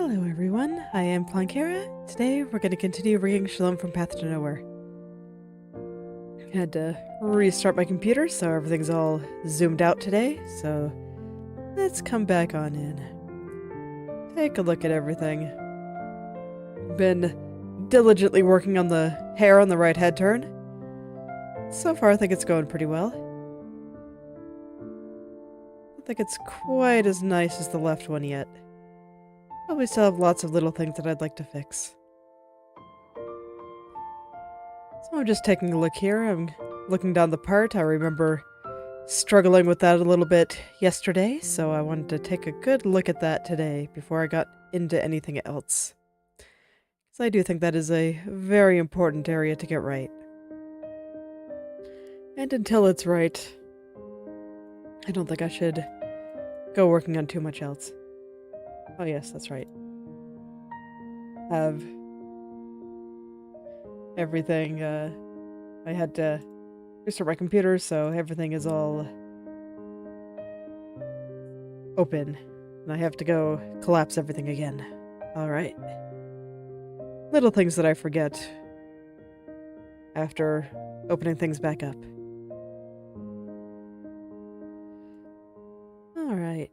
Hello everyone, I am Plankera. Today we're going to continue reading Shalom from Path to Nowhere. I had to restart my computer so everything's all zoomed out today, so let's come back on in. Take a look at everything. Been diligently working on the hair on the right head turn. So far I think it's going pretty well. I don't think it's quite as nice as the left one yet. Probably still have lots of little things that I'd like to fix. So I'm just taking a look here. I'm looking down the part. I remember struggling with that a little bit yesterday, so I wanted to take a good look at that today before I got into anything else. Because I do think that is a very important area to get right. And until it's right, I don't think I should go working on too much else. Oh yes, that's right. Have everything, I had to restart my computer, so everything is all open. And I have to go collapse everything again. Alright. Little things that I forget after opening things back up. Alright.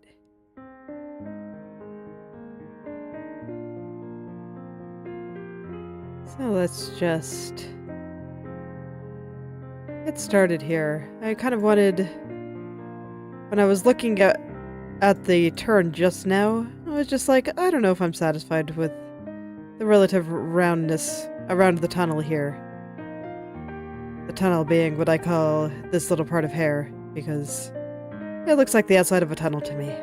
So let's just get started here. I kind of wanted, when I was looking at the turn just now, I was just like, I don't know if I'm satisfied with the relative roundness around the tunnel here. The tunnel being what I call this little part of hair, because it looks like the outside of a tunnel to me.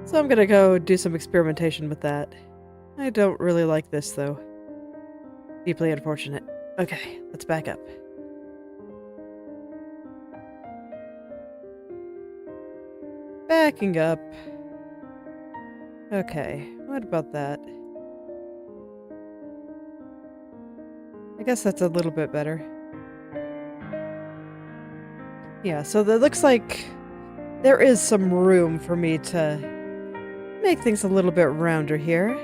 So I'm gonna go do some experimentation with that. I don't really like this, though. Deeply unfortunate. Okay, let's back up. Backing up. Okay, what about that? I guess that's a little bit better. Yeah, so it looks like there is some room for me to make things a little bit rounder here.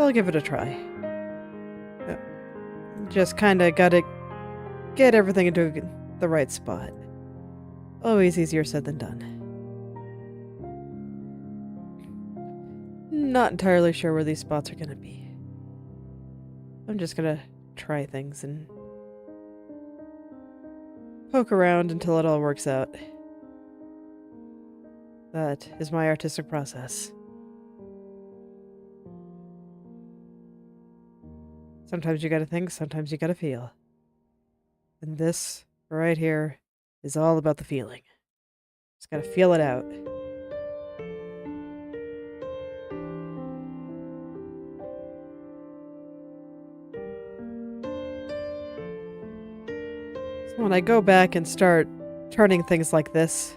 I'll give it a try. Just kinda gotta get everything into the right spot. Always easier said than done. Not entirely sure where these spots are gonna be. I'm just gonna try things and poke around until it all works out. That is my artistic process. Sometimes you gotta think, sometimes you gotta feel. And this, right here, is all about the feeling. Just gotta feel it out. So when I go back and start turning things like this,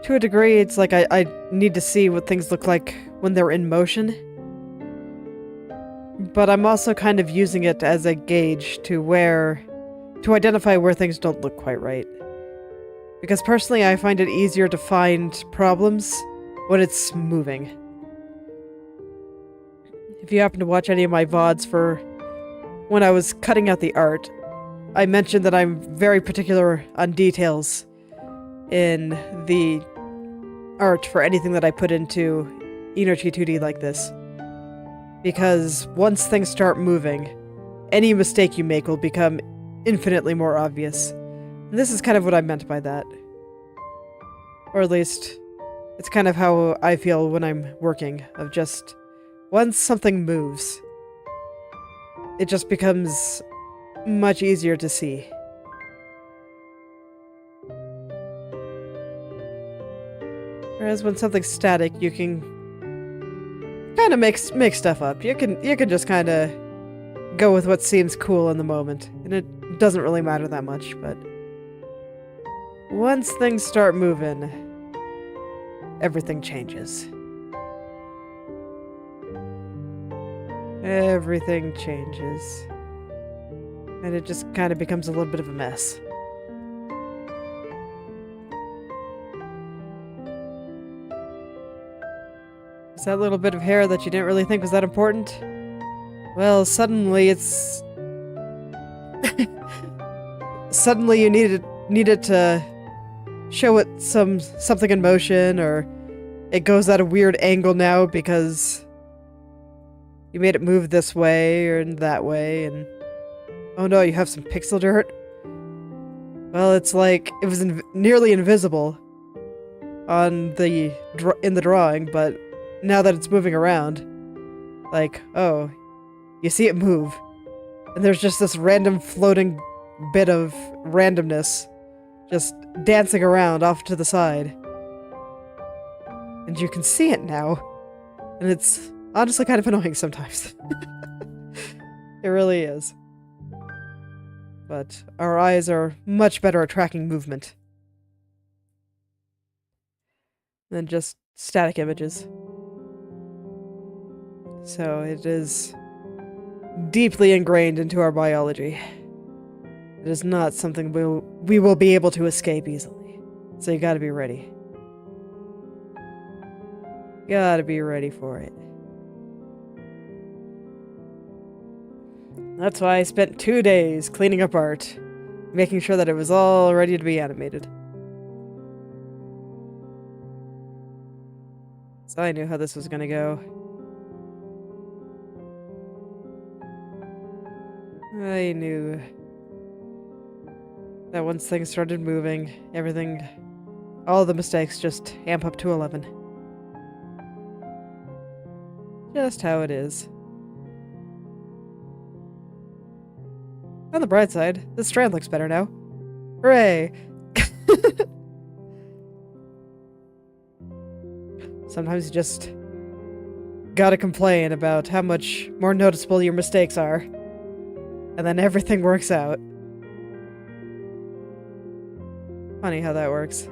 to a degree, it's like I need to see what things look like when they're in motion. But I'm also kind of using it as a gauge to identify where things don't look quite right. Because personally, I find it easier to find problems when it's moving. If you happen to watch any of my VODs for when I was cutting out the art, I mentioned that I'm very particular on details in the art for anything that I put into Inochi2D like this. Because once things start moving, any mistake you make will become infinitely more obvious. And this is kind of what I meant by that. Or at least, it's kind of how I feel when I'm working, of just, once something moves, it just becomes much easier to see. Whereas when something's static, you can kind of make stuff up. You can just kind of go with what seems cool in the moment, and it doesn't really matter that much. But once things start moving, everything changes. Everything changes, and it just kind of becomes a little bit of a mess. It's that little bit of hair that you didn't really think was that important. Well, suddenly it's... suddenly you needed to show it something in motion, or it goes at a weird angle now because you made it move this way or in that way, and oh no, you have some pixel dirt. Well, it's like it was nearly invisible on in the drawing, but now that it's moving around, like, oh, you see it move, and there's just this random floating bit of randomness just dancing around off to the side. And you can see it now, and it's honestly kind of annoying sometimes. It really is. But our eyes are much better at tracking movement than just static images. So it is deeply ingrained into our biology. It is not something we will be able to escape easily. So you gotta be ready. Gotta be ready for it. That's why I spent 2 days cleaning up art, making sure that it was all ready to be animated. So I knew how this was gonna go. I knew that once things started moving, all the mistakes just amp up to 11. Just how it is. On the bright side, this strand looks better now. Hooray! Sometimes you just gotta complain about how much more noticeable your mistakes are, and then everything works out. Funny how that works.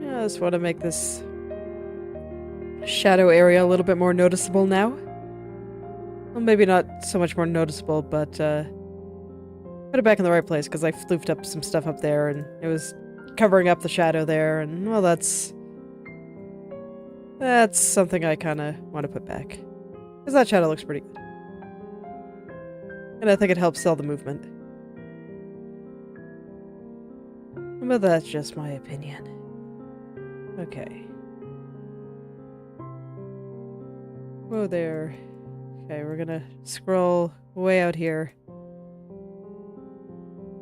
Just want to make this shadow area a little bit more noticeable now. Well, maybe not so much more noticeable, but put it back in the right place, because I floofed up some stuff up there, and it was covering up the shadow there, and, well, that's something I kind of want to put back. Because that shadow looks pretty good. And I think it helps sell the movement. But that's just my opinion. Okay. Whoa there. Okay, we're gonna scroll way out here.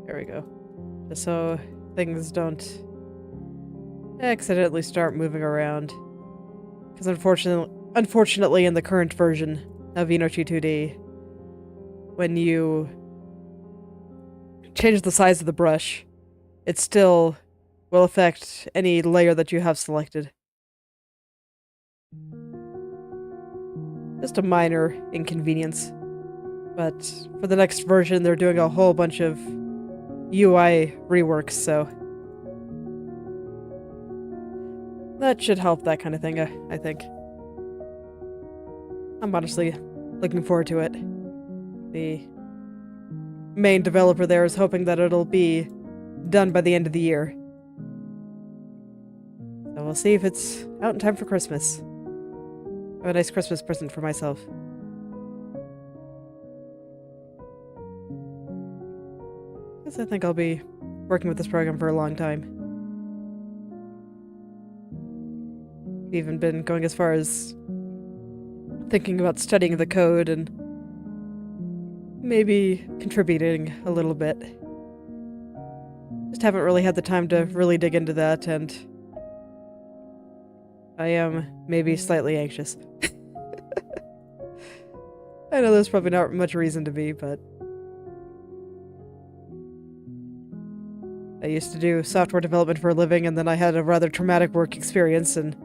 There we go. Just so things don't accidentally start moving around. Because unfortunately in the current version of Inochi2D, when you change the size of the brush, it still will affect any layer that you have selected. Just a minor inconvenience. But for the next version, they're doing a whole bunch of UI reworks, so that should help that kind of thing, I think. I'm honestly looking forward to it. The main developer there is hoping that it'll be done by the end of the year. So we'll see if it's out in time for Christmas. Have a nice Christmas present for myself. Because I think I'll be working with this program for a long time. I've even been going as far as thinking about studying the code and maybe contributing a little bit. Just haven't really had the time to really dig into that, and I am maybe slightly anxious. I know there's probably not much reason to be, but I used to do software development for a living, and then I had a rather traumatic work experience, and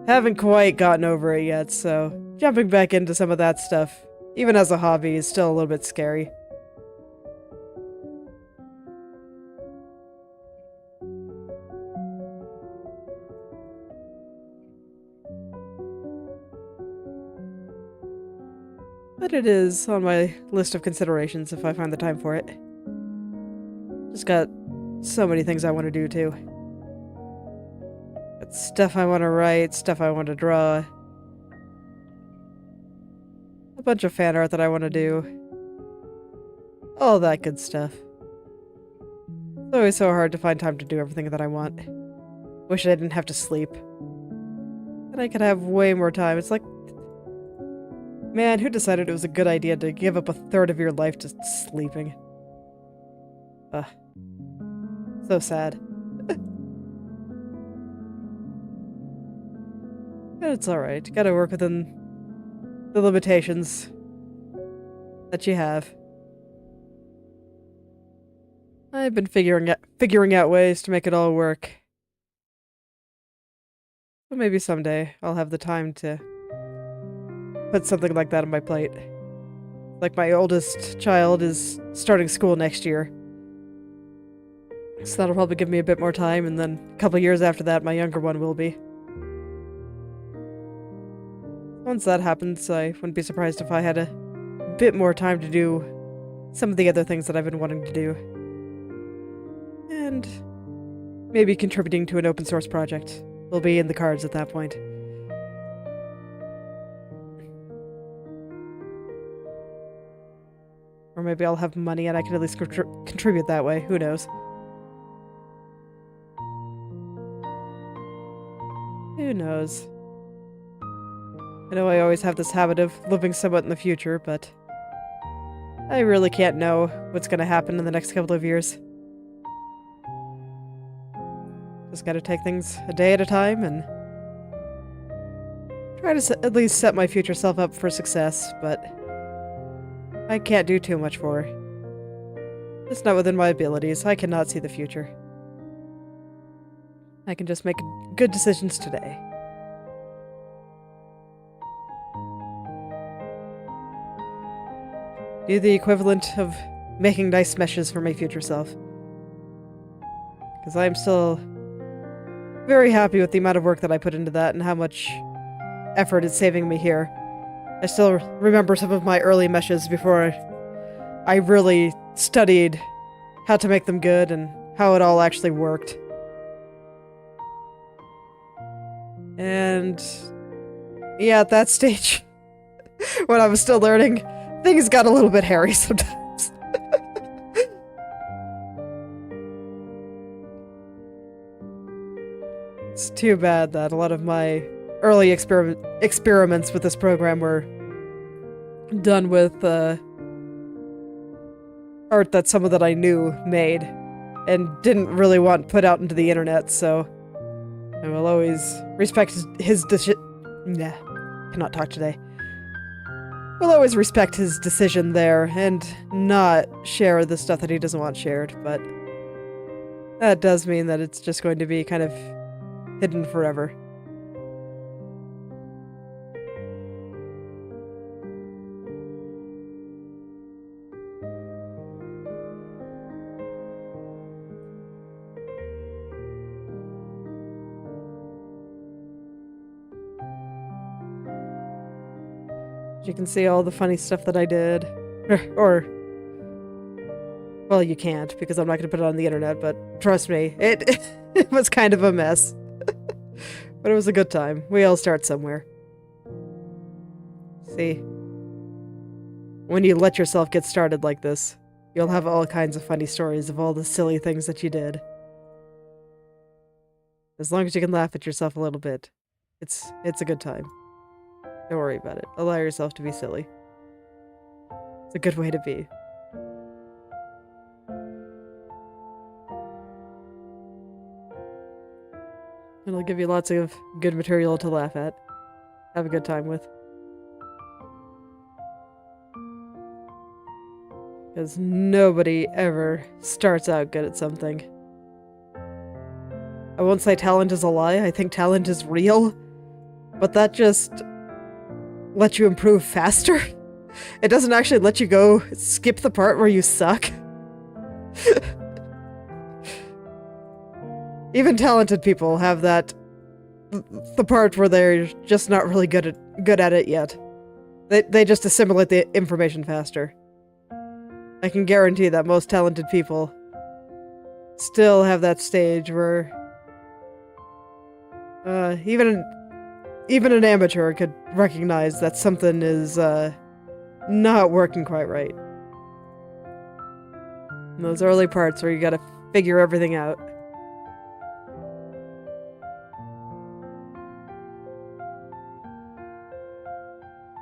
haven't quite gotten over it yet, so jumping back into some of that stuff, even as a hobby, is still a little bit scary. But it is on my list of considerations if I find the time for it. Just got so many things I want to do, too. Got stuff I want to write, stuff I want to draw. A bunch of fan art that I want to do. All that good stuff. It's always so hard to find time to do everything that I want. Wish I didn't have to sleep. Then I could have way more time. It's like, man, who decided it was a good idea to give up a third of your life to sleeping? Ugh. So sad. But it's alright. You gotta work within the limitations that you have. I've been figuring out ways to make it all work. But maybe someday I'll have the time to put something like that on my plate. Like my oldest child is starting school next year. So that'll probably give me a bit more time, and then a couple years after that, my younger one will be. Once that happens, I wouldn't be surprised if I had a bit more time to do some of the other things that I've been wanting to do. And maybe contributing to an open source project will be in the cards at that point. Or maybe I'll have money and I can at least contribute that way. Who knows? Who knows? I know I always have this habit of living somewhat in the future, but I really can't know what's going to happen in the next couple of years. Just gotta take things a day at a time and try to at least set my future self up for success, but I can't do too much for her. It's not within my abilities. I cannot see the future. I can just make good decisions today. Do the equivalent of making nice meshes for my future self. Because I am still very happy with the amount of work that I put into that and how much effort it's saving me here. I still remember some of my early meshes before I really studied how to make them good and how it all actually worked. And yeah, at that stage, when I was still learning, things got a little bit hairy sometimes. It's too bad that a lot of my early experiments with this program were done with art that someone that I knew made and didn't really want put out into the internet, so I will always respect his Nah, cannot talk today. Will always respect his decision there and not share the stuff that he doesn't want shared, but that does mean that it's just going to be kind of hidden forever. You can see all the funny stuff that I did. Or well, you can't, because I'm not going to put it on the internet, but trust me, it was kind of a mess. But it was a good time. We all start somewhere. See? When you let yourself get started like this, you'll have all kinds of funny stories of all the silly things that you did. As long as you can laugh at yourself a little bit, it's a good time. Don't worry about it. Allow yourself to be silly. It's a good way to be. It'll give you lots of good material to laugh at. Have a good time with. Because nobody ever starts out good at something. I won't say talent is a lie. I think talent is real. But that just lets you improve faster. It doesn't actually let you go skip the part where you suck. Even talented people have that the part where they're just not really good at it yet. They just assimilate the information faster. I can guarantee that most talented people still have that stage where Even an amateur could recognize that something is not working quite right. In those early parts where you gotta figure everything out.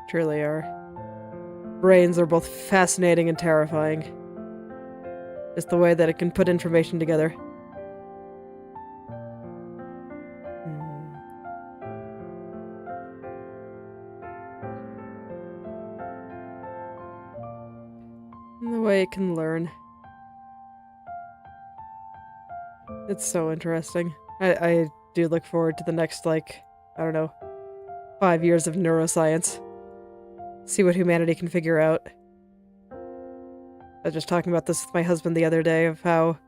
Truly, our brains are both fascinating and terrifying. Just the way that it can put information together. And the way it can learn. It's so interesting. I do look forward to the next, like, I don't know, 5 years of neuroscience. See what humanity can figure out. I was just talking about this with my husband the other day, of how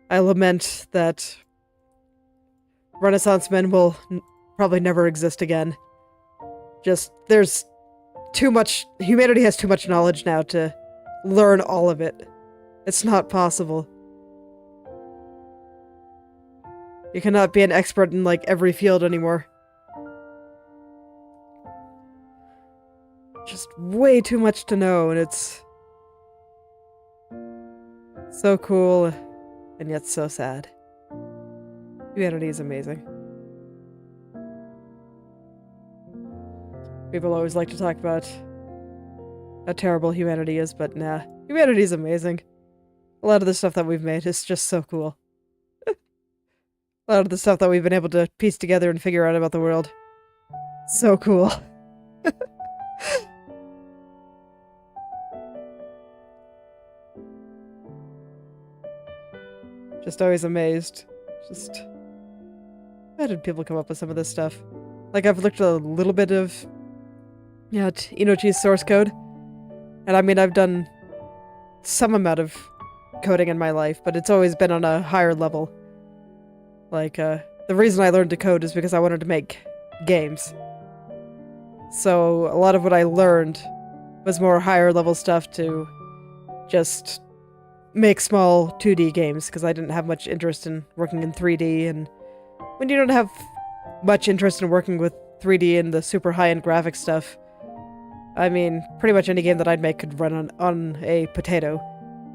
I lament that Renaissance men will probably never exist again. Just, there's too much, humanity has too much knowledge now to learn all of it. It's not possible. You cannot be an expert in, like, every field anymore. Just way too much to know, and it's so cool, and yet so sad. Humanity is amazing. People always like to talk about how terrible humanity is, but nah, humanity is amazing. A lot of the stuff that we've made is just so cool. A lot of the stuff that we've been able to piece together and figure out about the world. So cool. Just always amazed. Just, how did people come up with some of this stuff? Like, I've looked at a little bit of, yeah, Inochi's source code. And I mean, I've done some amount of coding in my life, but it's always been on a higher level. Like, the reason I learned to code is because I wanted to make games. So, a lot of what I learned was more higher level stuff to just make small 2D games, because I didn't have much interest in working in 3D, and when you don't have much interest in working with 3D and the super high-end graphic stuff, I mean, pretty much any game that I'd make could run on a potato,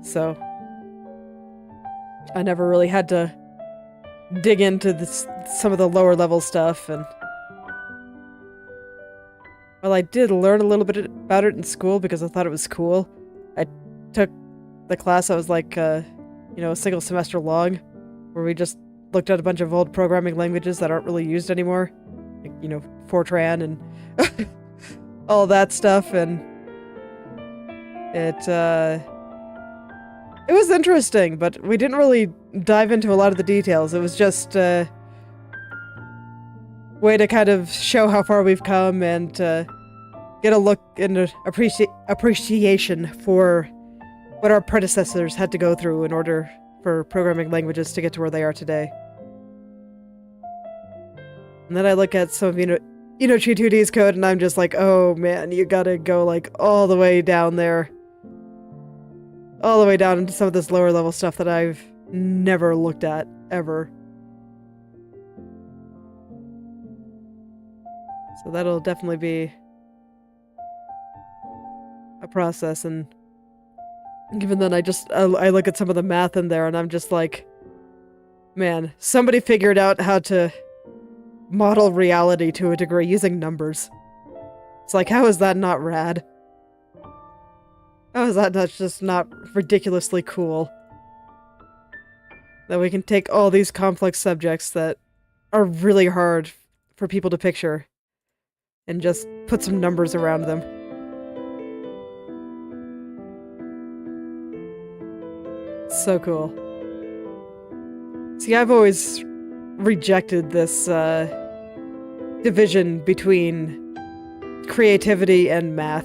so I never really had to dig into some of the lower level stuff, and well, I did learn a little bit about it in school because I thought it was cool. I took the class that was like, you know, a single semester long, where we just looked at a bunch of old programming languages that aren't really used anymore. Like, you know, Fortran and all that stuff, and it was interesting, but we didn't really dive into a lot of the details. It was just a way to kind of show how far we've come and get a look and appreciation for what our predecessors had to go through in order for programming languages to get to where they are today. And then I look at some of Inochi2D's code and I'm just like, oh man, you gotta go like all the way down there. All the way down into some of this lower level stuff that I've never looked at, ever. So that'll definitely be a process, and given that I look at some of the math in there and I'm just like, man, somebody figured out how to model reality to a degree using numbers. It's like, how is that not rad? How is that just not ridiculously cool? That we can take all these complex subjects that are really hard for people to picture and just put some numbers around them. So cool. See, I've always rejected this division between creativity and math.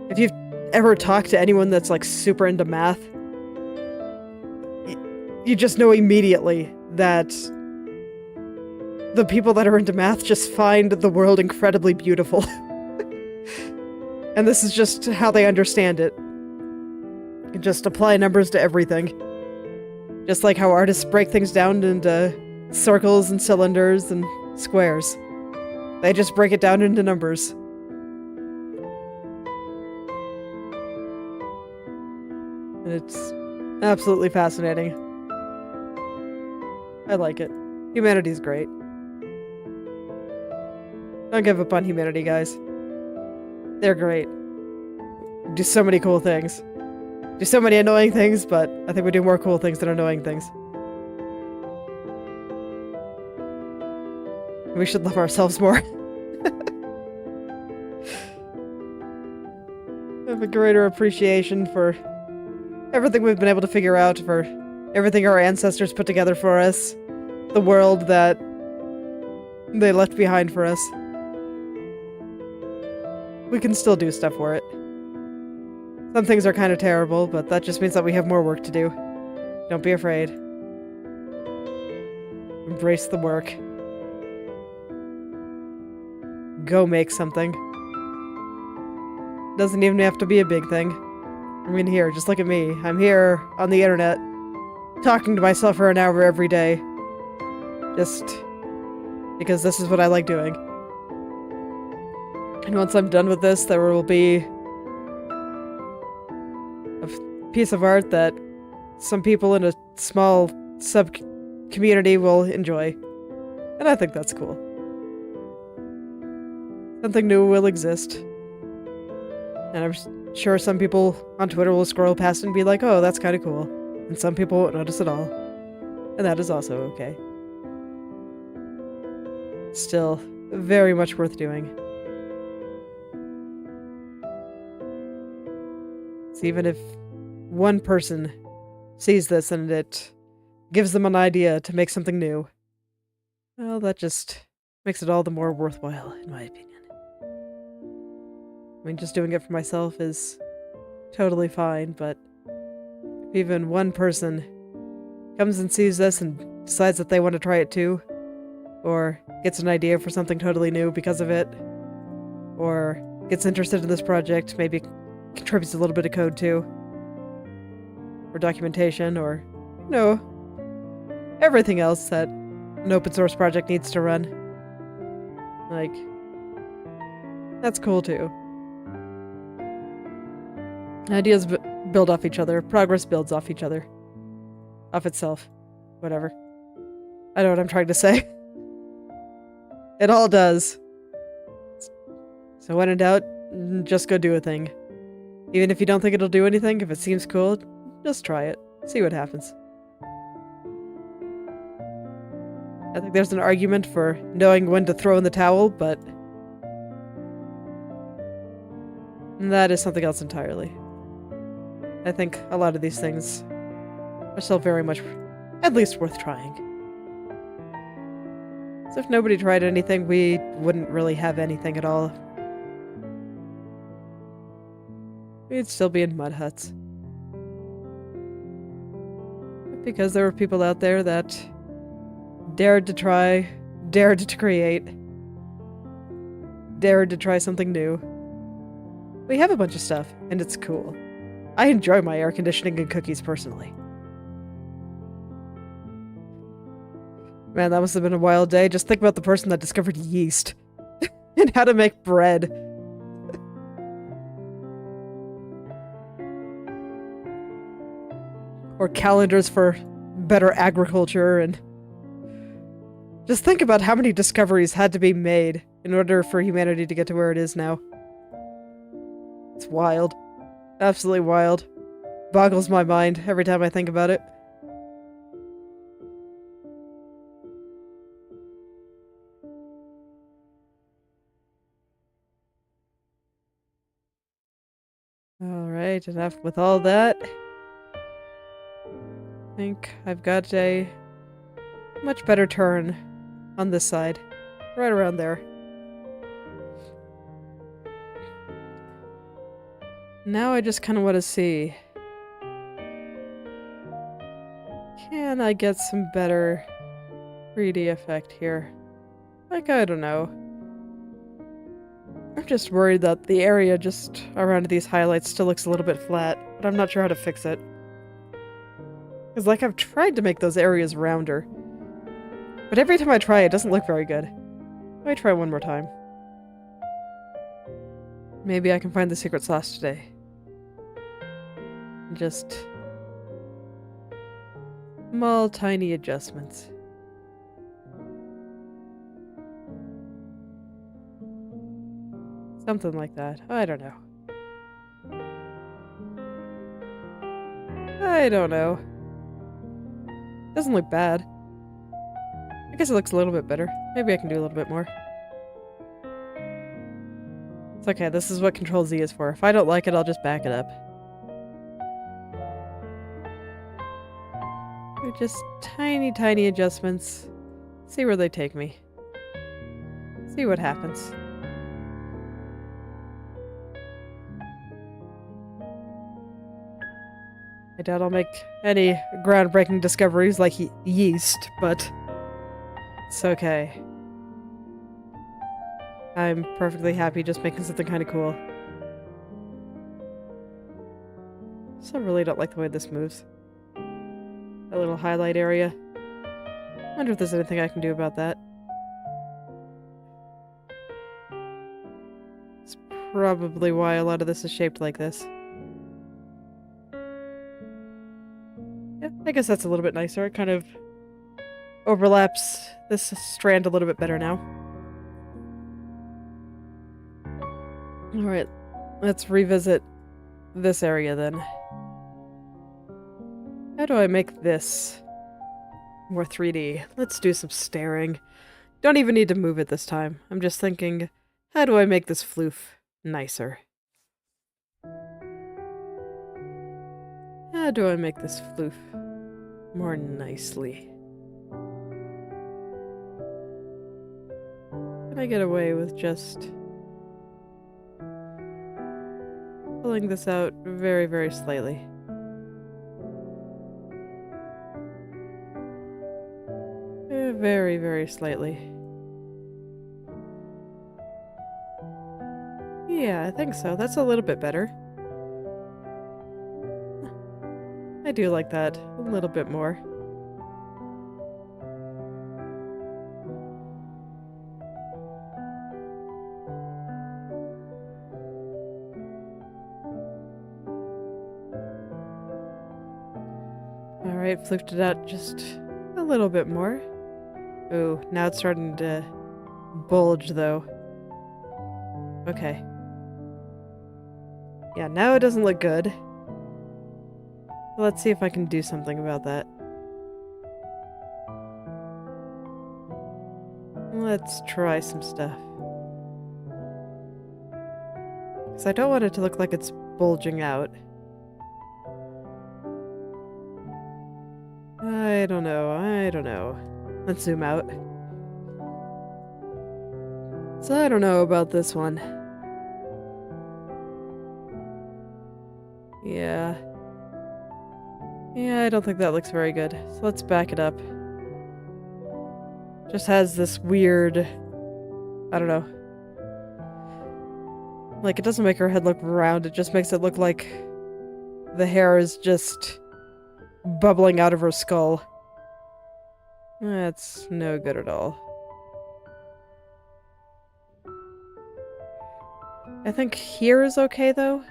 If you've ever talked to anyone that's like super into math, you just know immediately that the people that are into math just find the world incredibly beautiful. And this is just how they understand it. You just apply numbers to everything. Just like how artists break things down into circles and cylinders and squares. They just break it down into numbers. And it's absolutely fascinating. I like it. Humanity's great. Don't give up on humanity, guys. They're great. Do so many cool things. Do so many annoying things, but I think we do more cool things than annoying things. We should love ourselves more. Have a greater appreciation for everything we've been able to figure out, for everything our ancestors put together for us, the world that they left behind for us. We can still do stuff for it. Some things are kind of terrible, but that just means that we have more work to do. Don't be afraid. Embrace the work. Go make something. Doesn't even have to be a big thing. I mean, here, just look at me. I'm here on the internet, talking to myself for an hour every day. Just because this is what I like doing. And once I'm done with this, there will be a piece of art that some people in a small sub-community will enjoy. And I think that's cool. Something new will exist. And I'm sure some people on Twitter will scroll past and be like, oh, that's kind of cool. And some people won't notice at all. And that is also okay. Still, very much worth doing. So even if one person sees this and it gives them an idea to make something new, well, that just makes it all the more worthwhile, in my opinion. I mean, just doing it for myself is totally fine, but if even one person comes and sees this and decides that they want to try it too, or gets an idea for something totally new because of it, or gets interested in this project, maybe contributes a little bit of code too, or documentation, or, you know, everything else that an open source project needs to run. Like, that's cool too. Ideas build off each other. Progress builds off each other. Off itself. Whatever. I know what I'm trying to say. It all does. So when in doubt, just go do a thing. Even if you don't think it'll do anything, if it seems cool, just try it. See what happens. I think there's an argument for knowing when to throw in the towel, but that is something else entirely. I think a lot of these things are still very much, at least worth trying. So if nobody tried anything, we wouldn't really have anything at all. We'd still be in mud huts. Because there were people out there that dared to try, dared to create, dared to try something new. We have a bunch of stuff, and it's cool. I enjoy my air conditioning and cookies personally. Man, that must have been a wild day. Just think about the person that discovered yeast and how to make bread. Or calendars for better agriculture, and just think about how many discoveries had to be made in order for humanity to get to where it is now. It's wild. Absolutely wild. Boggles my mind every time I think about it. Alright, enough with all that. I think I've got a much better turn on this side. Right around there. Now I just kind of want to see. Can I get some better 3D effect here? Like, I don't know. I'm just worried that the area just around these highlights still looks a little bit flat, but I'm not sure how to fix it. Because, like, I've tried to make those areas rounder. But every time I try, it doesn't look very good. Let me try one more time. Maybe I can find the secret sauce today. Just small, tiny adjustments. Something like that. I don't know. I don't know. Doesn't look bad. I guess it looks a little bit better. Maybe I can do a little bit more. It's okay, this is what Control Z is for. If I don't like it, I'll just back it up. They're just tiny, tiny adjustments. See where they take me. See what happens. I doubt I'll make any groundbreaking discoveries like yeast, but it's okay. I'm perfectly happy just making something kind of cool. So I really don't like the way this moves. That little highlight area. I wonder if there's anything I can do about that. It's probably why a lot of this is shaped like this. Yeah, I guess that's a little bit nicer. It kind of overlaps this strand a little bit better now. Alright, let's revisit this area then. How do I make this more 3D? Let's do some staring. Don't even need to move it this time. I'm just thinking, how do I make this floof nicer? How do I make this floof more nicely? Can I get away with just pulling this out very, very slightly? Very, very slightly. Yeah, I think so. That's a little bit better. I do like that a little bit more. Alright, flipped it out just a little bit more. Ooh, now it's starting to bulge though. Okay. Yeah, now it doesn't look good. Let's see if I can do something about that. Let's try some stuff. Because I don't want it to look like it's bulging out. I don't know. Let's zoom out. So I don't know about this one. Yeah. Yeah, I don't think that looks very good. So let's back it up. Just has this weird... I don't know. Like, it doesn't make her head look round, it just makes it look like the hair is just bubbling out of her skull. That's no good at all. I think here is okay, though.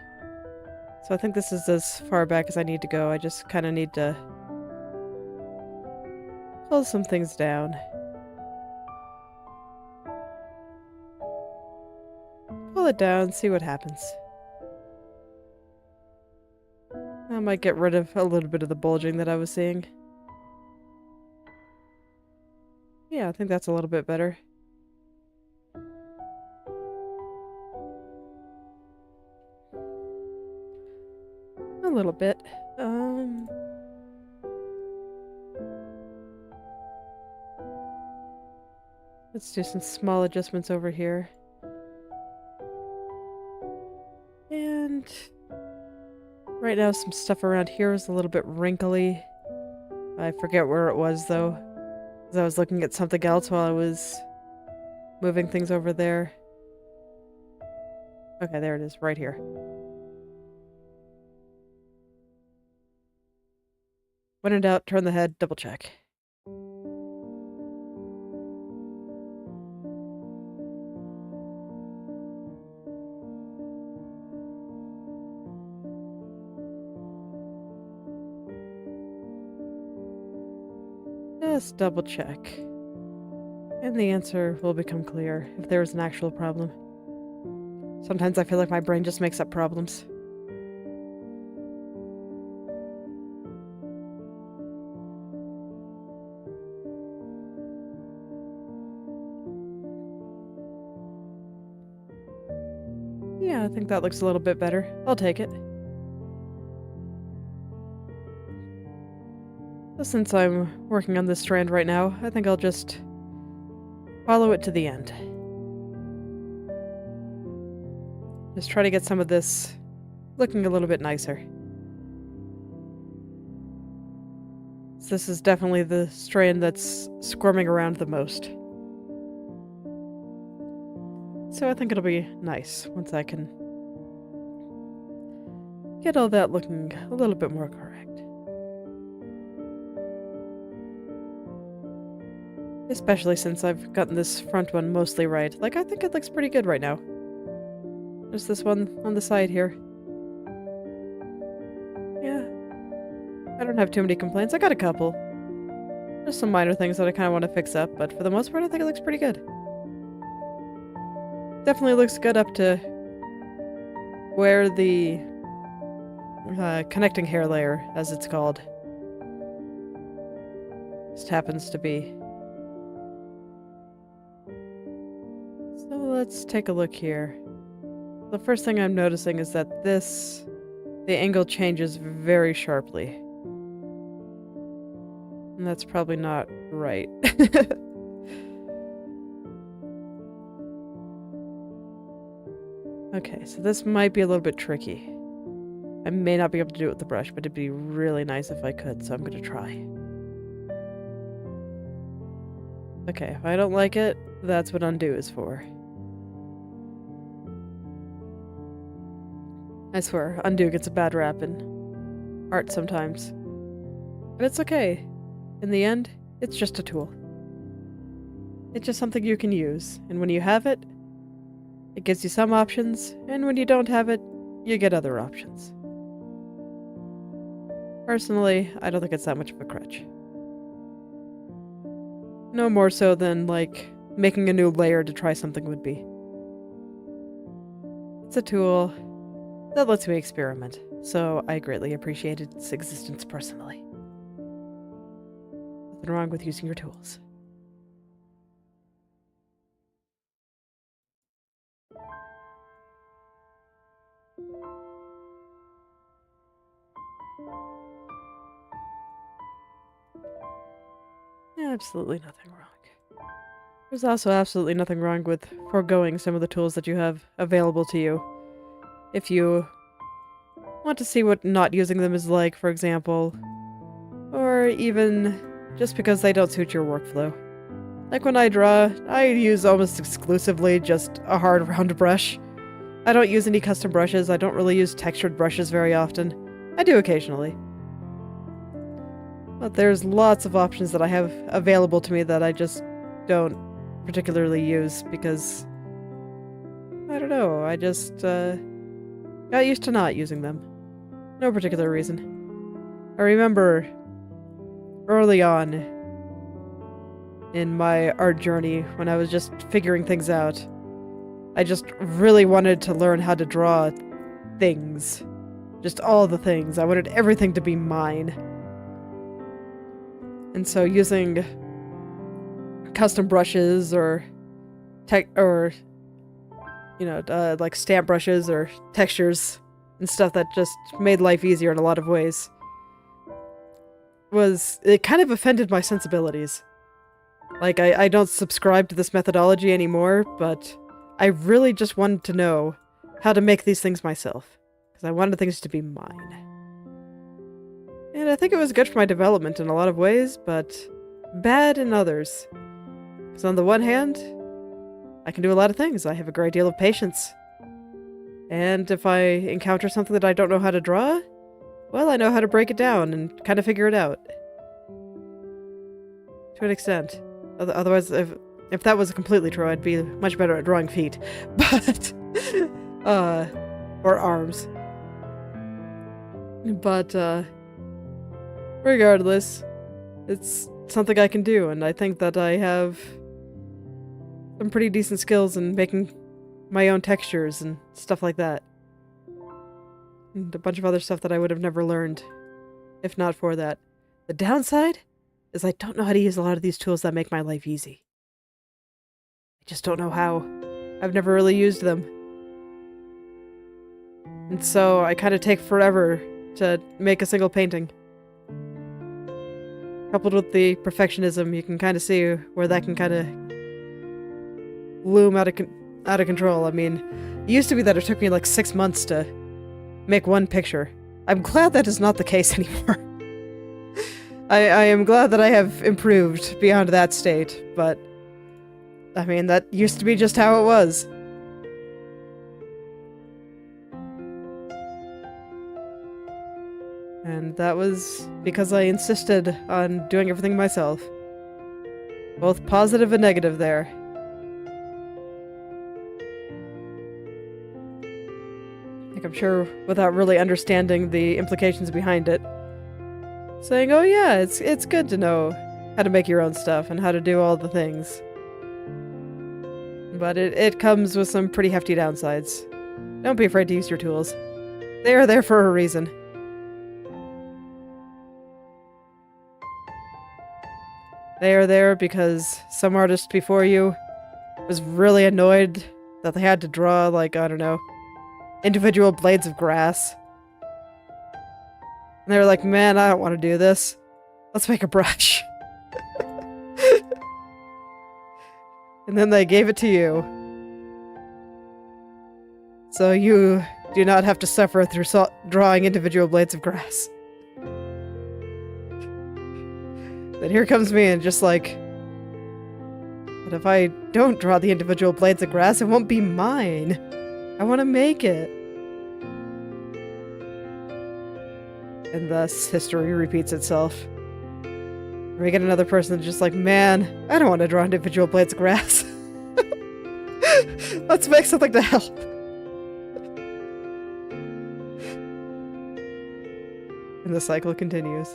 So I think this is as far back as I need to go. I just kind of need to pull some things down. Pull it down, see what happens. I might get rid of a little bit of the bulging that I was seeing. Yeah, I think that's a little bit better. A little bit. Let's do some small adjustments over here. And right now some stuff around here is a little bit wrinkly. I forget where it was though, because I was looking at something else while I was moving things over there. Okay, there it is, right here. When in doubt, turn the head, double check. just double check. And the answer will become clear if there is an actual problem. Sometimes I feel like my brain just makes up problems. Yeah, I think that looks a little bit better. I'll take it. So since I'm working on this strand right now, I think I'll just follow it to the end. Just try to get some of this looking a little bit nicer. So this is definitely the strand that's squirming around the most. So I think it'll be nice once I can get all that looking a little bit more correct. Especially since I've gotten this front one mostly right. Like, I think it looks pretty good right now. There's this one on the side here. Yeah. I don't have too many complaints. I got a couple. Just some minor things that I kind of want to fix up, but for the most part I think it looks pretty good. Definitely looks good up to where the connecting hair layer, as it's called, just happens to be. So let's take a look here. The first thing I'm noticing is that the angle changes very sharply. And that's probably not right. Okay, so this might be a little bit tricky. I may not be able to do it with the brush, but it'd be really nice if I could, so I'm gonna try. Okay, if I don't like it, that's what undo is for. I swear, undo gets a bad rap in art sometimes. But it's okay. In the end, it's just a tool. It's just something you can use, and when you have it, it gives you some options, and when you don't have it, you get other options. Personally, I don't think it's that much of a crutch. No more so than, like, making a new layer to try something would be. It's a tool that lets me experiment, so I greatly appreciate its existence personally. Nothing wrong with using your tools. Absolutely nothing wrong. There's also absolutely nothing wrong with foregoing some of the tools that you have available to you. If you want to see what not using them is like, for example, or even just because they don't suit your workflow. Like when I draw, I use almost exclusively just a hard round brush. I don't use any custom brushes. I don't really use textured brushes very often. I do occasionally. But there's lots of options that I have available to me that I just don't particularly use because, I don't know, I just got used to not using them. No particular reason. I remember early on in my art journey when I was just figuring things out, I just really wanted to learn how to draw things. Just all the things. I wanted everything to be mine. And so using custom brushes or like stamp brushes or textures and stuff that just made life easier in a lot of ways it kind of offended my sensibilities. Like, I don't subscribe to this methodology anymore, but I really just wanted to know how to make these things myself, because I wanted things to be mine. And I think it was good for my development in a lot of ways, but bad in others. Because on the one hand, I can do a lot of things. I have a great deal of patience. And if I encounter something that I don't know how to draw, well, I know how to break it down and kind of figure it out. To an extent. Otherwise, if that was completely true, I'd be much better at drawing feet. But, or arms. But, regardless, it's something I can do, and I think that I have some pretty decent skills in making my own textures and stuff like that. And a bunch of other stuff that I would have never learned if not for that. The downside is I don't know how to use a lot of these tools that make my life easy. I just don't know how. I've never really used them. And so I kind of take forever to make a single painting. Coupled with the perfectionism, you can kind of see where that can kind of loom out of control. I mean, it used to be that it took me like 6 months to make one picture. I'm glad that is not the case anymore. I am glad that I have improved beyond that state, but I mean, that used to be just how it was. And that was because I insisted on doing everything myself. Both positive and negative there. Like, I'm sure without really understanding the implications behind it. Saying, oh yeah, it's good to know how to make your own stuff and how to do all the things. But it comes with some pretty hefty downsides. Don't be afraid to use your tools. They are there for a reason. They are there because some artist before you was really annoyed that they had to draw, like, I don't know, individual blades of grass. And they were like, man, I don't want to do this. Let's make a brush. And then they gave it to you. So you do not have to suffer through drawing individual blades of grass. Then here comes me and just like, but if I don't draw the individual blades of grass, it won't be mine. I want to make it. And thus, history repeats itself. We get another person that's just like, man, I don't want to draw individual blades of grass. Let's make something to help. And the cycle continues.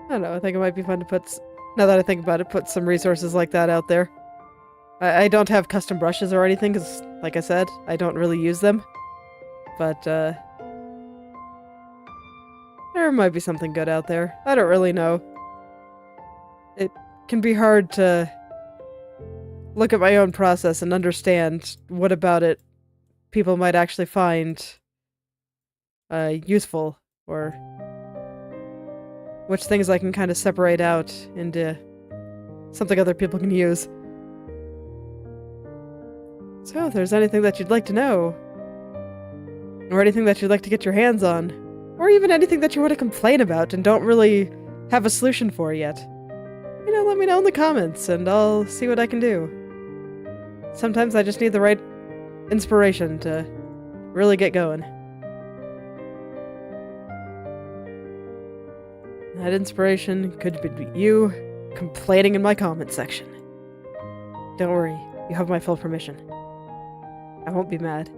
I don't know, I think it might be fun to put, now that I think about it, put some resources like that out there. I don't have custom brushes or anything, because, like I said, I don't really use them. But, there might be something good out there. I don't really know. It can be hard to look at my own process and understand what about it people might actually find useful, or which things I can kind of separate out into something other people can use. So if there's anything that you'd like to know, or anything that you'd like to get your hands on, or even anything that you want to complain about and don't really have a solution for yet, you know, let me know in the comments and I'll see what I can do. Sometimes I just need the right inspiration to really get going. That inspiration could be you complaining in my comment section. Don't worry, you have my full permission. I won't be mad.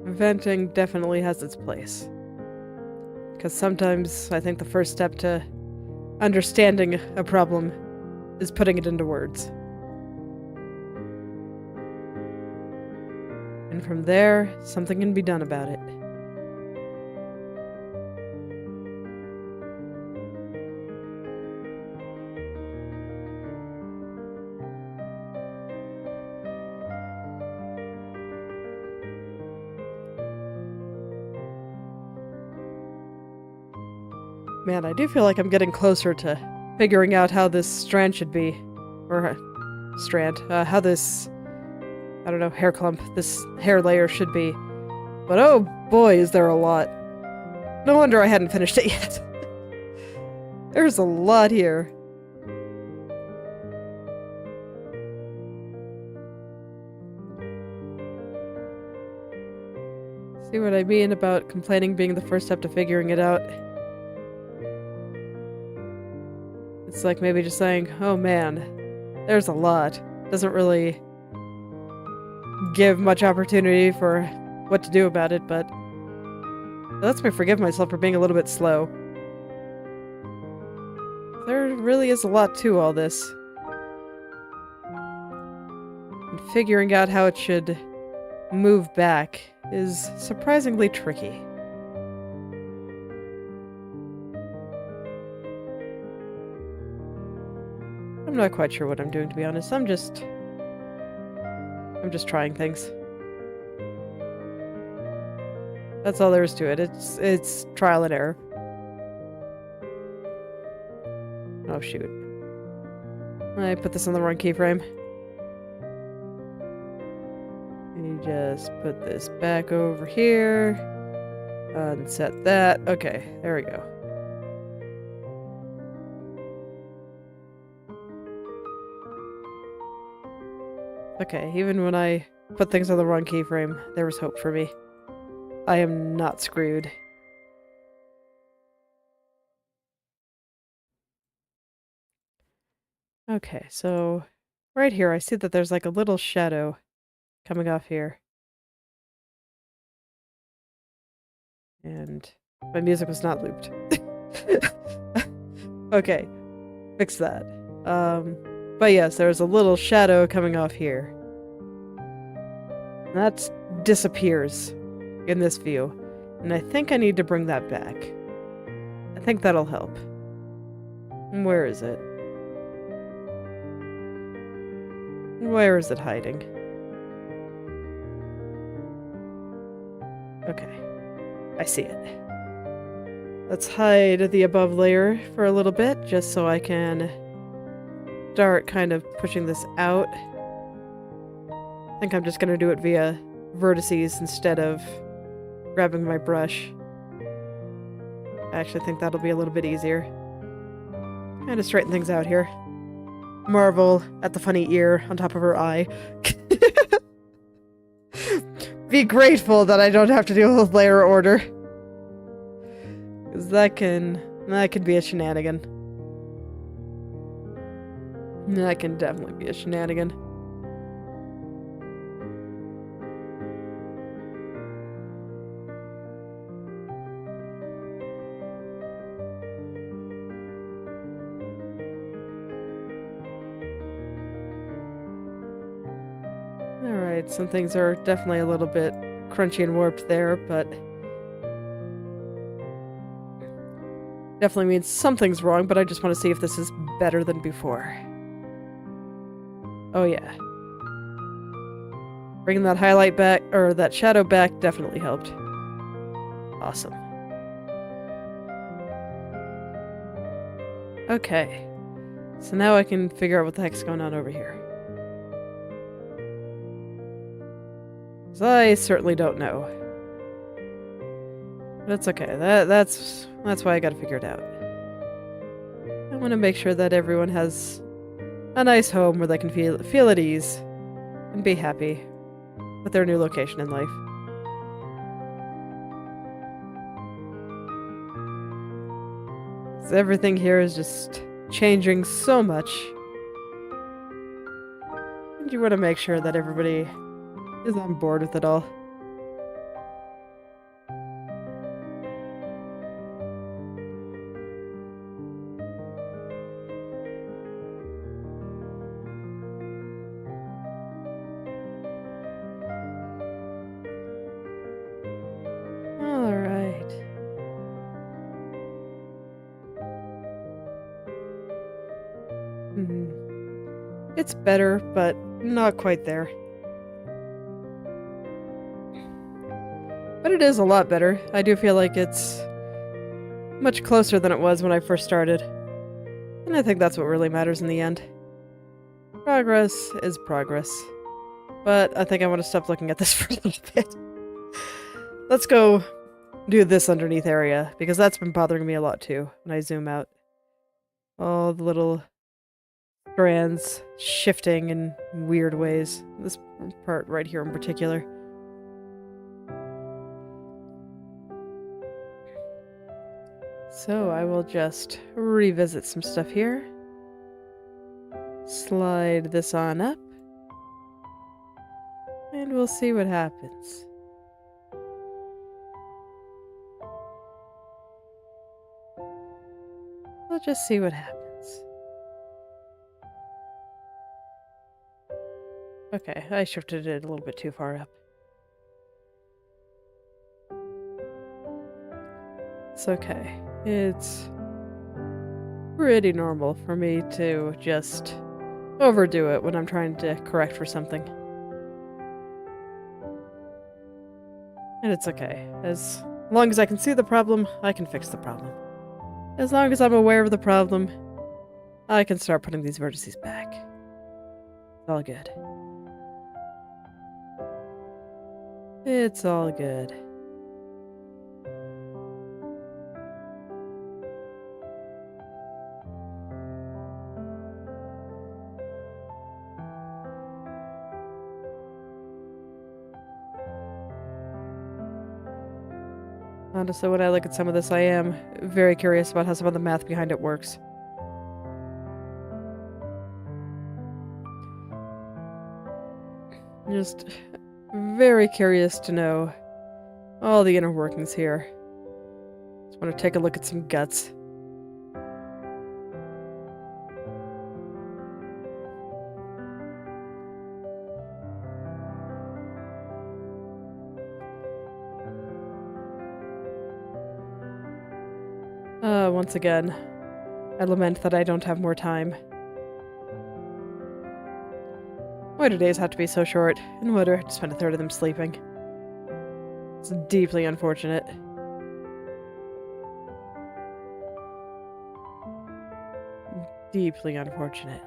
Venting definitely has its place. Because sometimes I think the first step to understanding a problem is putting it into words. And from there, something can be done about it. Man, I do feel like I'm getting closer to figuring out how this strand should be. Or, how this, I don't know, hair clump, this hair layer should be. But oh boy, is there a lot. No wonder I hadn't finished it yet. There's a lot here. See what I mean about complaining being the first step to figuring it out? It's like maybe just saying, oh man, there's a lot. Doesn't really give much opportunity for what to do about it, but it lets me forgive myself for being a little bit slow. There really is a lot to all this. And figuring out how it should move back is surprisingly tricky. I'm not quite sure what I'm doing, to be honest. I'm just trying things. That's all there is to it. It's trial and error. Oh shoot. I put this on the wrong keyframe. You just put this back over here. Unset that. Okay, there we go. Okay, even when I put things on the wrong keyframe, there was hope for me. I am not screwed. Okay, so right here I see that there's like a little shadow coming off here. And my music was not looped. Okay, fix that. But yes, there's a little shadow coming off here. That disappears in this view. And I think I need to bring that back. I think that'll help. Where is it? Where is it hiding? Okay. I see it. Let's hide the above layer for a little bit, just so I can start kind of pushing this out. I think I'm just going to do it via vertices instead of grabbing my brush. I actually think that'll be a little bit easier. Kind of straighten things out here. Marvel at the funny ear on top of her eye. Be grateful that I don't have to deal with layer order. Because that could be a shenanigan. That can definitely be a shenanigan. Alright, some things are definitely a little bit crunchy and warped there, but definitely means something's wrong, but I just want to see if this is better than before. Oh yeah. Bringing that highlight back, or that shadow back, definitely helped. Awesome. Okay. So now I can figure out what the heck's going on over here. 'Cause I certainly don't know. That's okay. That's why I gotta figure it out. I want to make sure that everyone has a nice home where they can feel at ease and be happy with their new location in life. So everything here is just changing so much. And you want to make sure that everybody is on board with it all. It's better, but not quite there. But it is a lot better. I do feel like it's much closer than it was when I first started. And I think that's what really matters in the end. Progress is progress. But I think I want to stop looking at this for a little bit. Let's go do this underneath area, because that's been bothering me a lot too when I zoom out. All the little strands shifting in weird ways. This part right here in particular. So I will just revisit some stuff here. Slide this on up. And we'll see what happens. We'll just see what happens. Okay, I shifted it a little bit too far up. It's okay. It's pretty normal for me to just overdo it when I'm trying to correct for something. And it's okay. As long as I can see the problem, I can fix the problem. As long as I'm aware of the problem, I can start putting these vertices back. It's all good. It's all good. Honestly, when I look at some of this, I am very curious about how some of the math behind it works. Just very curious to know all the inner workings here. Just want to take a look at some guts. Once again, I lament that I don't have more time. Why do days have to be so short? And why do I have to spend a third of them sleeping? It's deeply unfortunate. Deeply unfortunate.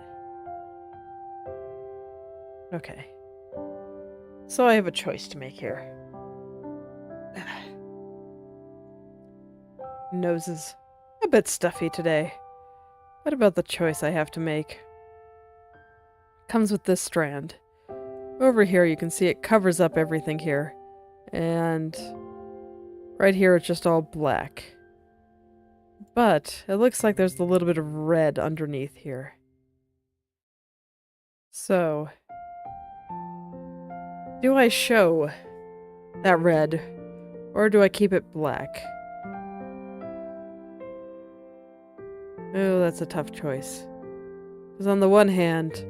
Okay. So I have a choice to make here. Nose is a bit stuffy today. What about the choice I have to make? Comes with this strand. Over here you can see it covers up everything here. And right here it's just all black. But it looks like there's a little bit of red underneath here. So, do I show that red, or do I keep it black? Oh, that's a tough choice. Because on the one hand,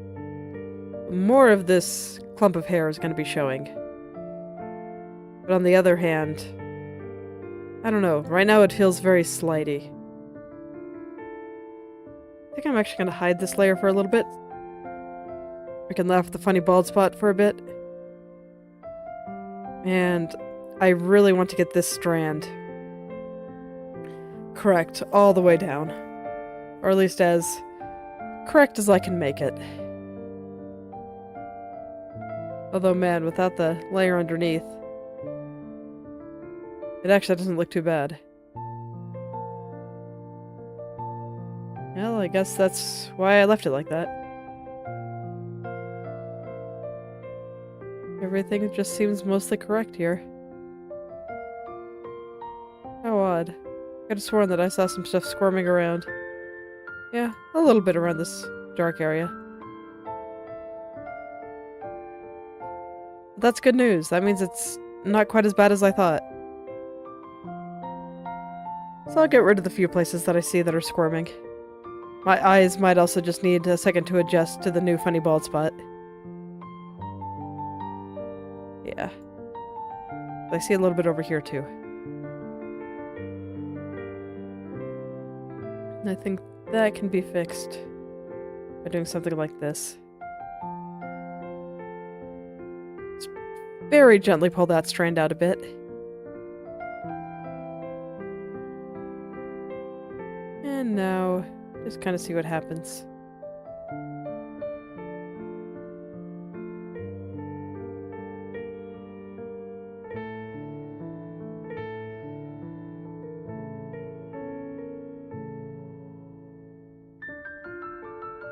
more of this clump of hair is going to be showing. But on the other hand, I don't know. Right now it feels very slidey. I think I'm actually going to hide this layer for a little bit. We can laugh at the funny bald spot for a bit. And I really want to get this strand correct all the way down. Or at least as correct as I can make it. Although, man, without the layer underneath, it actually doesn't look too bad. Well, I guess that's why I left it like that. Everything just seems mostly correct here. How odd. I could have sworn that I saw some stuff squirming around. Yeah, a little bit around this dark area. But that's good news. That means it's not quite as bad as I thought. So I'll get rid of the few places that I see that are squirming. My eyes might also just need a second to adjust to the new funny bald spot. Yeah. I see a little bit over here too. And I think that can be fixed by doing something like this. Just very gently pull that strand out a bit. And now, just kind of see what happens.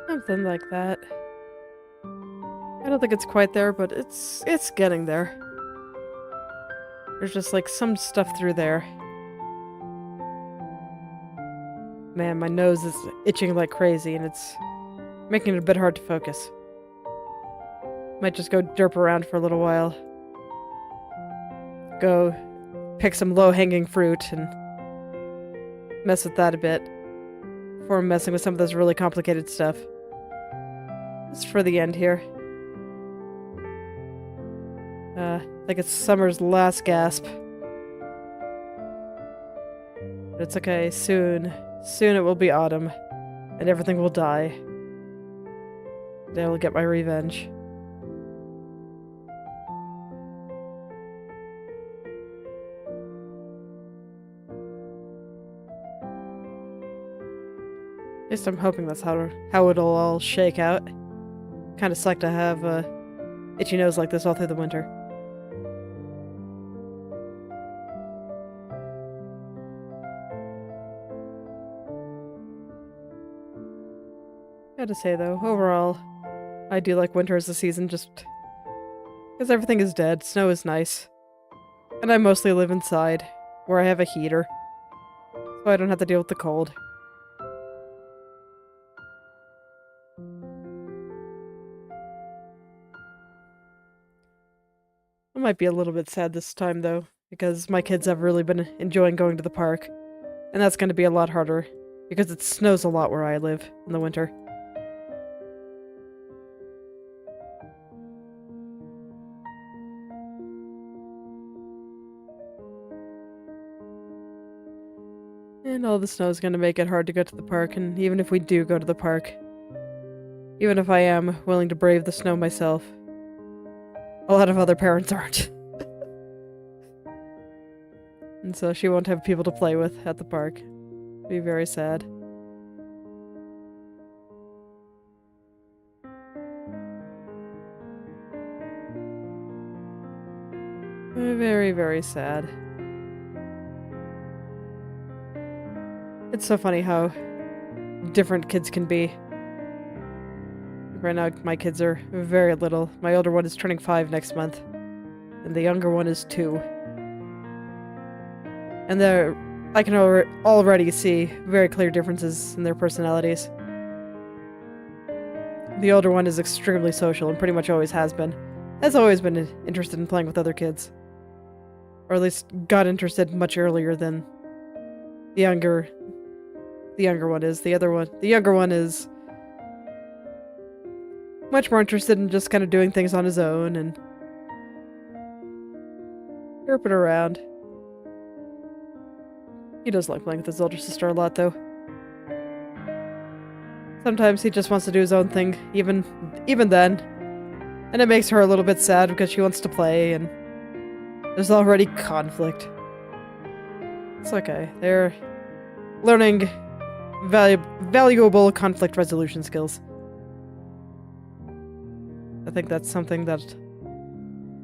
Something like that. I don't think it's quite there, but it's getting there. There's just like some stuff through there. Man, my nose is itching like crazy, and it's making it a bit hard to focus. Might just go derp around for a little while. Go pick some low-hanging fruit and mess with that a bit before messing with some of this really complicated stuff. Just for the end here. I think it's summer's last gasp. But it's okay, soon it will be autumn, and everything will die. And I will get my revenge. At least I'm hoping that's how it'll all shake out. Kinda suck to have a itchy nose like this all through the winter. Gotta say though, overall, I do like winter as a season just because everything is dead, snow is nice. And I mostly live inside, where I have a heater, so I don't have to deal with the cold. I might be a little bit sad this time though, because my kids have really been enjoying going to the park. And that's going to be a lot harder, because it snows a lot where I live in the winter. And all the snow is going to make it hard to go to the park, and even if we do go to the park, even if I am willing to brave the snow myself, a lot of other parents aren't. And so she won't have people to play with at the park. It'll be very sad. Very, very sad. It's so funny how different kids can be. Right now, my kids are very little. My older one is turning 5 next month, and the younger one is 2. And I can already see very clear differences in their personalities. The older one is extremely social and pretty much always has been. Has always been interested in playing with other kids. Or at least got interested much earlier than the younger one is. The younger one is much more interested in just kind of doing things on his own and derping around. He does like playing with his older sister a lot, though. Sometimes he just wants to do his own thing, even then. And it makes her a little bit sad because she wants to play, and there's already conflict. It's okay. They're learning valuable conflict resolution skills. I think that's something that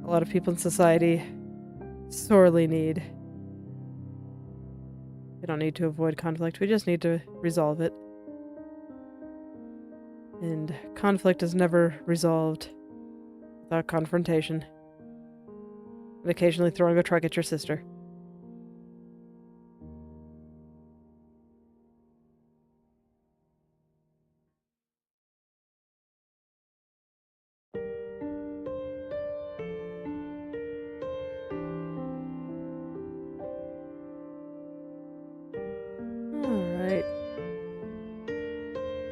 a lot of people in society sorely need. We don't need to avoid conflict, we just need to resolve it. And conflict is never resolved without confrontation. And occasionally throwing a truck at your sister.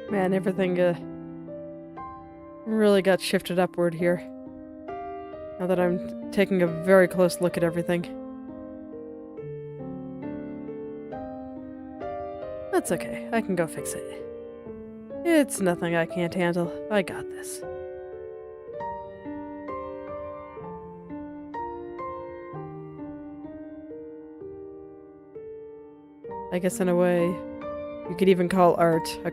Man, everything really got shifted upward here. Now that I'm taking a very close look at everything. That's okay, I can go fix it. It's nothing I can't handle. I got this. I guess in a way, you could even call art a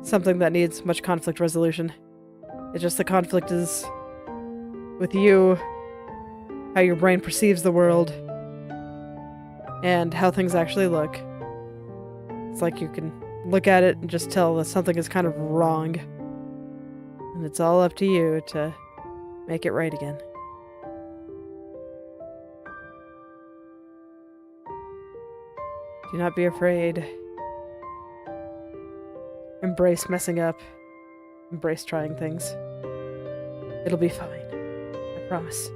something that needs much conflict resolution. It's just the conflict is with you, how your brain perceives the world, and how things actually look. It's like you can look at it and just tell that something is kind of wrong. And it's all up to you to make it right again. Do not be afraid. Embrace messing up. Embrace trying things. It'll be fine. I promise.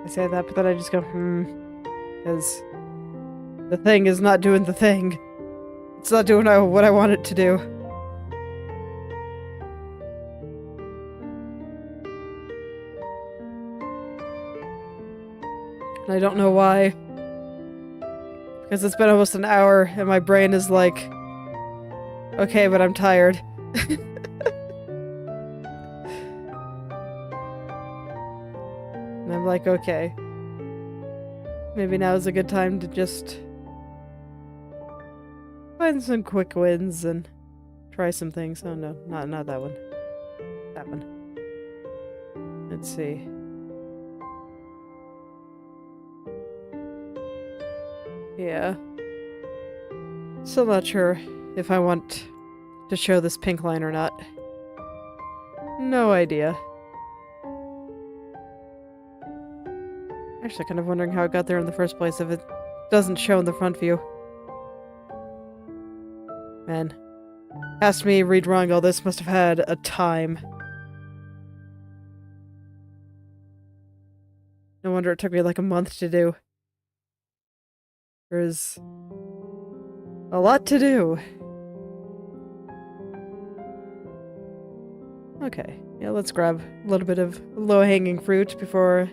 I say that, but then I just go, because the thing is not doing the thing. It's not doing what I want it to do. And I don't know why. Because it's been almost an hour, and my brain is like, okay, but I'm tired. And I'm like, okay. Maybe now is a good time to just find some quick wins and try some things. Oh no, not that one. That one. Let's see. Yeah. Still not sure if I want to show this pink line or not. No idea. Actually, kind of wondering how it got there in the first place if it doesn't show in the front view. Man. Asked me redrawing all this must have had a time. No wonder it took me like a month to do. There's a lot to do. Okay, yeah, let's grab a little bit of low-hanging fruit before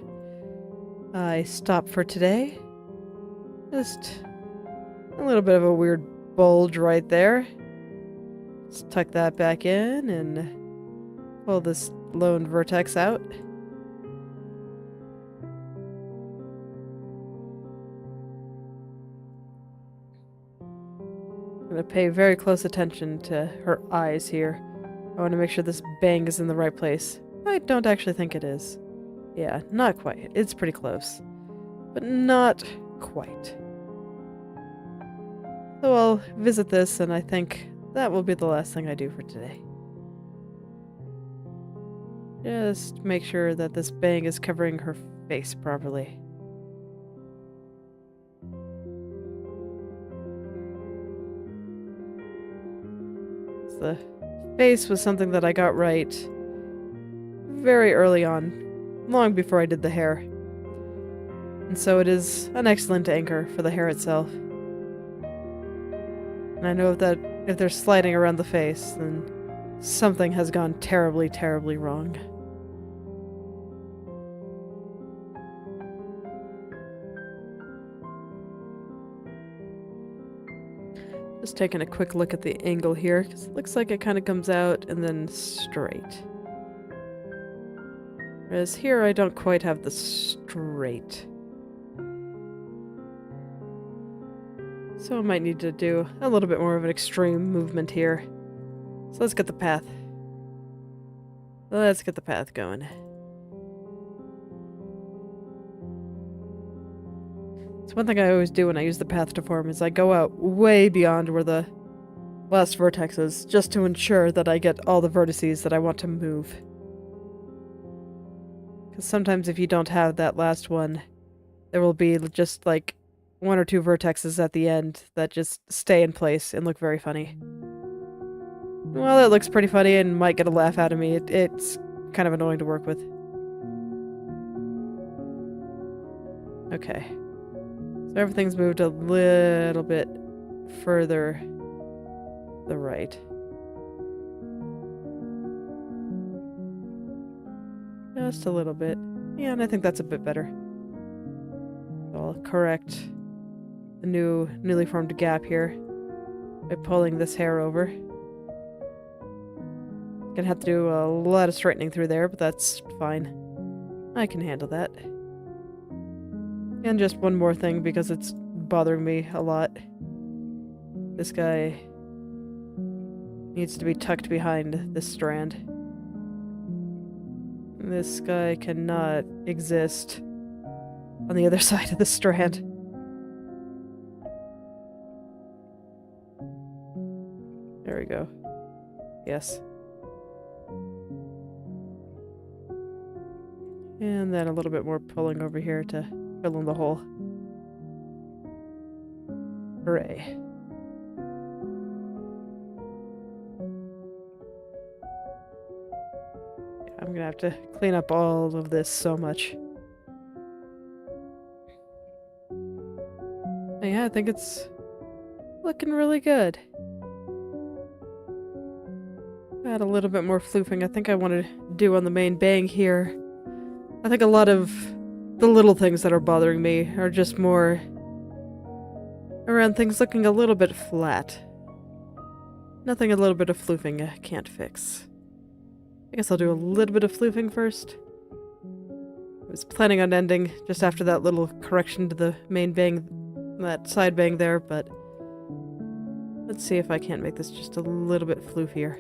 I stop for today. Just a little bit of a weird bulge right there. Let's tuck that back in and pull this lone vertex out. I'm gonna pay very close attention to her eyes here. I want to make sure this bang is in the right place. I don't actually think it is. Yeah, not quite. It's pretty close. But not quite. So I'll visit this, and I think that will be the last thing I do for today. Just make sure that this bang is covering her face properly. The face was something that I got right very early on, long before I did the hair. And so it is an excellent anchor for the hair itself. And I know that if they're sliding around the face, then something has gone terribly, terribly wrong. Just taking a quick look at the angle here, because it looks like it kind of comes out and then straight. Whereas here I don't quite have the straight. So I might need to do a little bit more of an extreme movement here. So let's get the path. Let's get the path going. So one thing I always do when I use the path to form is I go out way beyond where the last vertex is, just to ensure that I get all the vertices that I want to move. Because sometimes if you don't have that last one, there will be just like one or two vertexes at the end that just stay in place and look very funny. Well, it looks pretty funny and might get a laugh out of me. It's kind of annoying to work with. Okay. So everything's moved a little bit further to the right. Just a little bit. Yeah, and I think that's a bit better. So I'll correct the newly formed gap here by pulling this hair over. Gonna have to do a lot of straightening through there, but that's fine. I can handle that. And just one more thing, because it's bothering me a lot. This guy needs to be tucked behind this strand. This guy cannot exist on the other side of the strand. There we go. Yes. And then a little bit more pulling over here to fill in the hole. Hooray. Yeah, I'm gonna have to clean up all of this so much. But yeah, I think it's looking really good. Add a little bit more floofing. I think I want to do on the main bang here. I think a lot of the little things that are bothering me are just more around things looking a little bit flat. Nothing a little bit of floofing I can't fix. I guess I'll do a little bit of floofing first. I was planning on ending just after that little correction to the main bang, that side bang there, but let's see if I can't make this just a little bit floofier.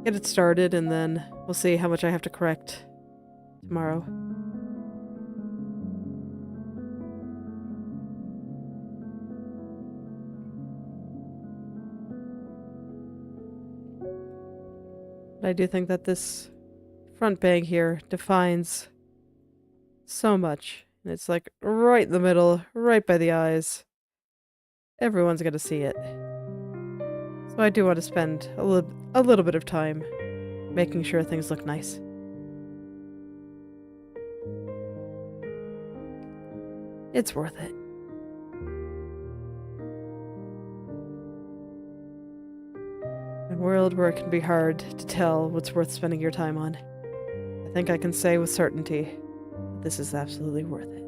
Get it started, and then we'll see how much I have to correct tomorrow. But I do think that this front bang here defines so much. And it's like right in the middle, right by the eyes. Everyone's gonna see it. So I do want to spend a little bit of time making sure things look nice. It's worth it. In a world where it can be hard to tell what's worth spending your time on, I think I can say with certainty that this is absolutely worth it.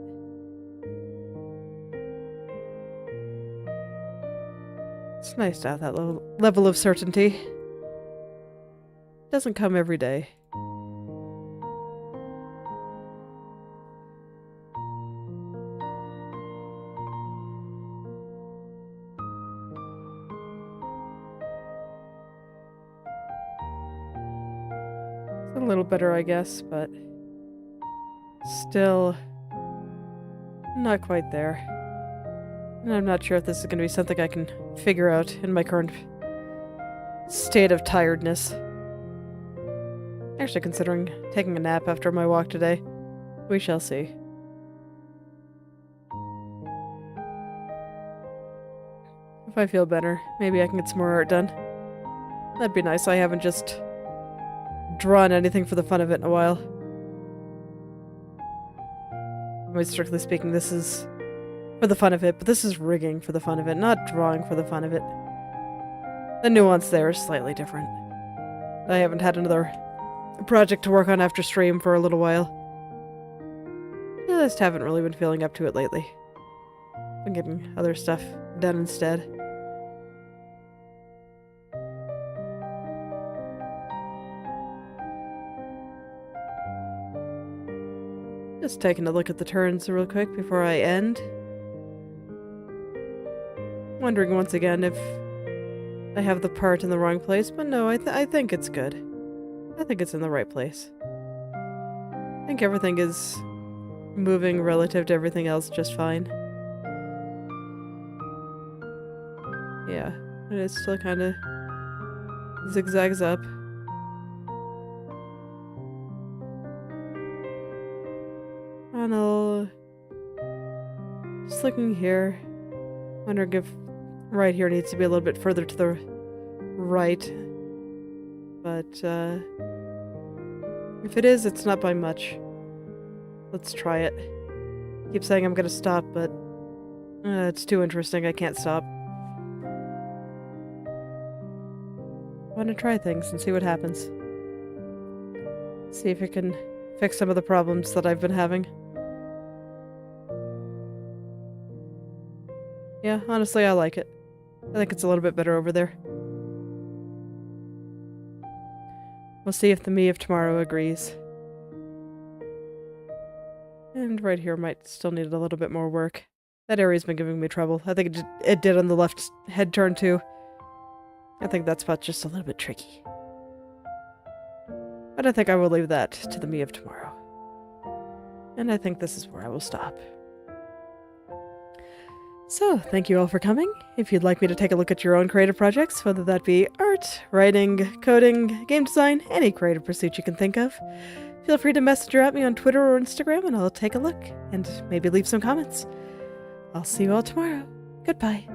It's nice to have that level of certainty. It doesn't come every day. It's a little better, I guess, but still not quite there. And I'm not sure if this is going to be something I can figure out in my current state of tiredness. Actually considering taking a nap after my walk today. We shall see. If I feel better, maybe I can get some more art done. That'd be nice. I haven't just drawn anything for the fun of it in a while. I mean, strictly speaking, this is for the fun of it, but this is rigging for the fun of it, not drawing for the fun of it. The nuance there is slightly different. I haven't had another project to work on after stream for a little while. I just haven't really been feeling up to it lately. Been getting other stuff done instead. Just taking a look at the turns real quick before I end. Wondering once again if I have the part in the wrong place, but no, I think it's good. I think it's in the right place. I think everything is moving relative to everything else just fine. Yeah, and it still kind of zigzags up. And I'll just looking here, wondering if right here needs to be a little bit further to the right. But if it is, it's not by much. Let's try it. Keep saying I'm gonna stop, but it's too interesting. I can't stop. I want to try things and see what happens. See if it can fix some of the problems that I've been having. Yeah, honestly, I like it. I think it's a little bit better over there. We'll see if the me of tomorrow agrees. And right here might still need a little bit more work. That area's been giving me trouble. I think it did on the left head turn too. I think that spot's just a little bit tricky. But I think I will leave that to the me of tomorrow. And I think this is where I will stop. So, thank you all for coming. If you'd like me to take a look at your own creative projects, whether that be art, writing, coding, game design, any creative pursuit you can think of, feel free to message or at me on Twitter or Instagram and I'll take a look and maybe leave some comments. I'll see you all tomorrow. Goodbye.